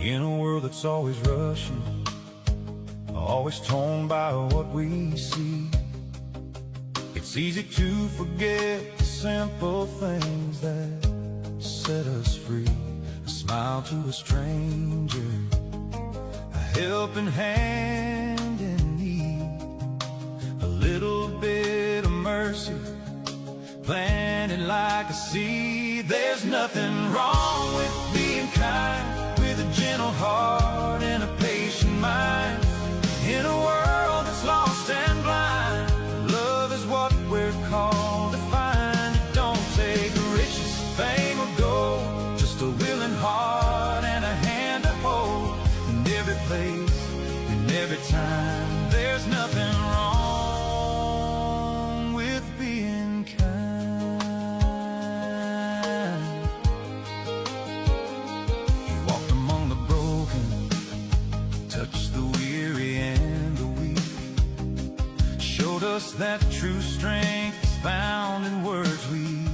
In a world that's always rushing, always torn by what we see, it's easy to forget the simple things that set us free. A smile to a stranger, a helping hand in need, a little bit of mercy planted like a seed. There's nothing wrong with being kind, with a gentle heart and a patient mind. In a world that's lost and blind, love is what we're called to find. It don't take riches, fame, or gold, just a willing heart and a hand to hold. In every place, in every time, there's nothing wrong with being kind. He walked among the broken, touched the weary and the weak, showed us that true strength is found in words we